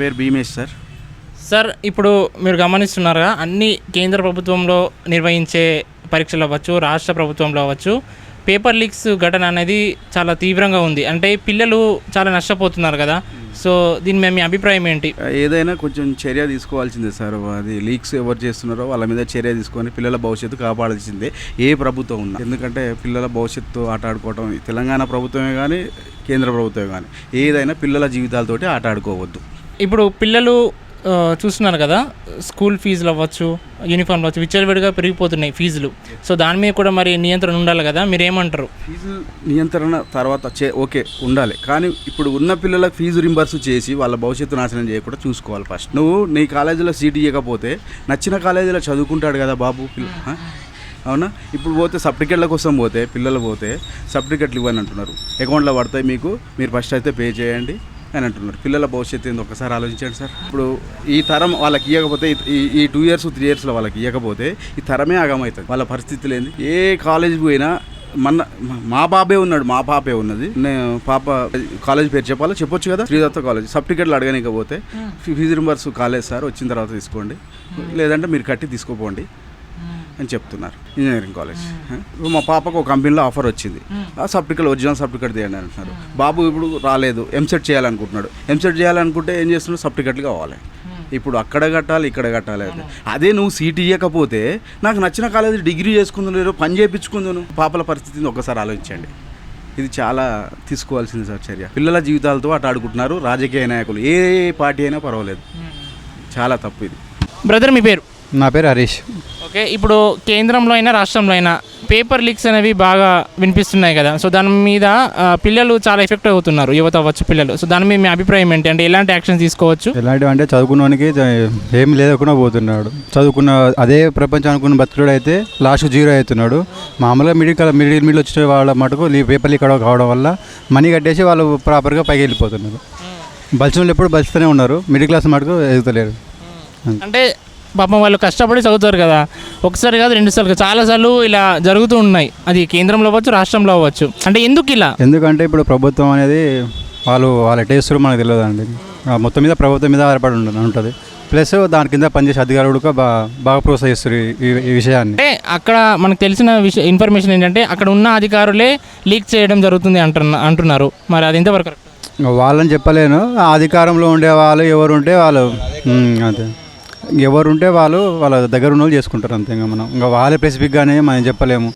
పేరు Bhimesh sir. Sir ఇప్పుడు మీరు గమనిస్తున్నారుగా అన్ని కేంద్ర ప్రభుత్వంలో నిర్వహించే పరీక్షలు అవ్వచ్చు, రాష్ట్ర ప్రభుత్వంలో అవ్వచ్చు, పేపర్ లీక్స్ ఘటన అనేది చాలా తీవ్రంగా ఉంది. అంటే పిల్లలు చాలా నష్టపోతున్నారు కదా. సో దీని మీద మీ అభిప్రాయం ఏంటి? ఏదైనా కొంచెం చర్య తీసుకోవాల్సిందే సార్. అది లీక్స్ ఎవరు చేస్తున్నారో వాళ్ళ మీద చర్య తీసుకొని పిల్లల భవిష్యత్తు కాపాడాల్సిందే ఏ ప్రభుత్వం ఉన్నా. ఎందుకంటే పిల్లల భవిష్యత్తు ఆట ఆడుకోవటం తెలంగాణ ప్రభుత్వమే కానీ కేంద్ర ప్రభుత్వమే కానీ ఏదైనా పిల్లల జీవితాలతోటి ఆట ఆడుకోవద్దు. ఇప్పుడు పిల్లలు చూస్తున్నారు కదా, స్కూల్ ఫీజులు అవ్వచ్చు, యూనిఫామ్లు అవ్వచ్చు, విచ్చలవిడిగా పెరిగిపోతున్నాయి ఫీజులు. సో దాని మీద కూడా మరి నియంత్రణ ఉండాలి కదా, మీరు ఏమంటారు? ఫీజు నియంత్రణ తర్వాత ఓకే ఉండాలి, కానీ ఇప్పుడు ఉన్న పిల్లలకు ఫీజు రింబర్స్ చేసి వాళ్ళ భవిష్యత్తు నాశనం చేయకుండా చూసుకోవాలి. ఫస్ట్ నువ్వు నీ కాలేజీలో సీట్ ఇవ్వకపోతే నచ్చిన కాలేజీలో చదువుకుంటాడు కదా బాబు అవునా. ఇప్పుడు పోతే సర్టిఫికెట్ల కోసం పోతే పిల్లలు పోతే సర్టిఫికెట్లు ఇవ్వని అంటున్నారు, అకౌంట్లో పడతాయి మీకు, మీరు ఫస్ట్ అయితే పే చేయండి అని అంటున్నారు. పిల్లల భవిష్యత్తు ఏందో ఒకసారి ఆలోచించండి సార్. ఇప్పుడు ఈ తరం వాళ్ళకి ఇవ్వకపోతే ఈ 2 years 3 yearsలో వాళ్ళకి ఇవ్వకపోతే ఈ తరమే ఆగమవుతుంది. వాళ్ళ పరిస్థితులు ఏంది? ఏ కాలేజీకి పోయినా మా పాపే ఉన్నాడు, మా పాపే ఉన్నది, నేను పాప కాలేజ్ పేరు చెప్పొచ్చు కదా, శ్రీదత్త కాలేజ్. సర్టిఫికెట్లు అడగనికపోతే ఫీజు రింబర్స్ కాలేజ్ సార్ వచ్చిన తర్వాత తీసుకోండి, లేదంటే మీరు కట్టి తీసుకోపోండి అని చెప్తున్నారు. ఇంజనీరింగ్ కాలేజ్ మా పాపకు ఒక కంపెనీలో ఆఫర్ వచ్చింది, ఆ సర్టిఫికెట్ ఒరిజినల్ సర్టిఫికెట్ తీయండి అంటున్నారు. బాబు ఇప్పుడు రాలేదు, ఎంసెట్ చేయాలనుకుంటున్నాడు. ఎంసెట్ చేయాలనుకుంటే ఏం చేస్తున్నాడు, సర్టిఫికెట్లు కావాలి. ఇప్పుడు అక్కడ కట్టాలి, ఇక్కడ కట్టాలి. అదే నువ్వు సీట్ ఇవ్వకపోతే నాకు నచ్చిన కాలేజీ డిగ్రీ చేసుకుందును, పని చేయించుకుందును. పాపల పరిస్థితిని ఒక్కసారి ఆలోచించండి. ఇది చాలా తీసుకోవాల్సింది సార్ చర్య. పిల్లల జీవితాలతో అటు ఆడుకుంటున్నారు రాజకీయ నాయకులు, ఏ పార్టీ అయినా పర్వాలేదు. చాలా తప్పు ఇది. బ్రదర్ మీ పేరు? నా పేరు హరీష్. ఓకే, ఇప్పుడు కేంద్రంలో అయినా రాష్ట్రంలో అయినా పేపర్ లీక్స్ అనేవి బాగా వినిపిస్తున్నాయి కదా. సో దాని మీద పిల్లలు చాలా ఎఫెక్ట్ అవుతున్నారు, యువత అవ్వచ్చు, పిల్లలు. సో దాని మీద మీ అభిప్రాయం ఏంటి? అంటే ఎలాంటి యాక్షన్ తీసుకోవచ్చు? ఎలాంటివి అంటే చదువుకున్నవానికి ఏం లేకుండా పోతున్నాడు. చదువుకున్న అదే ప్రపంచం అనుకున్న బతుకుడు అయితే లాస్ట్ 0 అవుతున్నాడు. మామూలుగా మిడిల్ వచ్చే వాళ్ళ మటుకు పేపర్ లీక్ కావడం వల్ల మనీ కట్టేసి వాళ్ళు ప్రాపర్గా పైకి వెళ్ళిపోతున్నారు. బలిసిన వాళ్ళు ఎప్పుడు బలుస్తూనే ఉన్నారు, మిడిల్ క్లాస్ మటుకు ఎదుగుతలేరు. అంటే పాపం వాళ్ళు కష్టపడి చదువుతారు కదా, ఒకసారి కాదు 2 సార్లు, చాలాసార్లు ఇలా జరుగుతూ ఉన్నాయి. అది కేంద్రంలో అవ్వచ్చు, రాష్ట్రంలో అవ్వచ్చు. అంటే ఎందుకు ఇలా? ఎందుకంటే ఇప్పుడు ప్రభుత్వం అనేది వాళ్ళ టేస్ట్ మనకు తెలియదు అండి. మొత్తం మీద ప్రభుత్వం మీద ఆధారపడి ఉంటుంది. ప్లస్ దాని కింద పనిచేసే అధికారులు కూడా బాగా ప్రోత్సహిస్తారు ఈ విషయాన్ని. అంటే అక్కడ మనకు తెలిసిన ఇన్ఫర్మేషన్ ఏంటంటే అక్కడ ఉన్న అధికారులే లీక్ చేయడం జరుగుతుంది అంటున్నారు. మరి అది ఎంతవరకు కరెక్ట్? వాళ్ళని చెప్పలేను. ఆ అధికారంలో ఉండే వాళ్ళు ఎవరు ఉంటే వాళ్ళు అంతే, ఎవరుంటే వాళ్ళ దగ్గర ఉన్న వాళ్ళు చేసుకుంటారు అంతే. ఇంకా మనం ఇంకా వాళ్ళే స్పెసిఫిక్గానే మనం చెప్పలేము.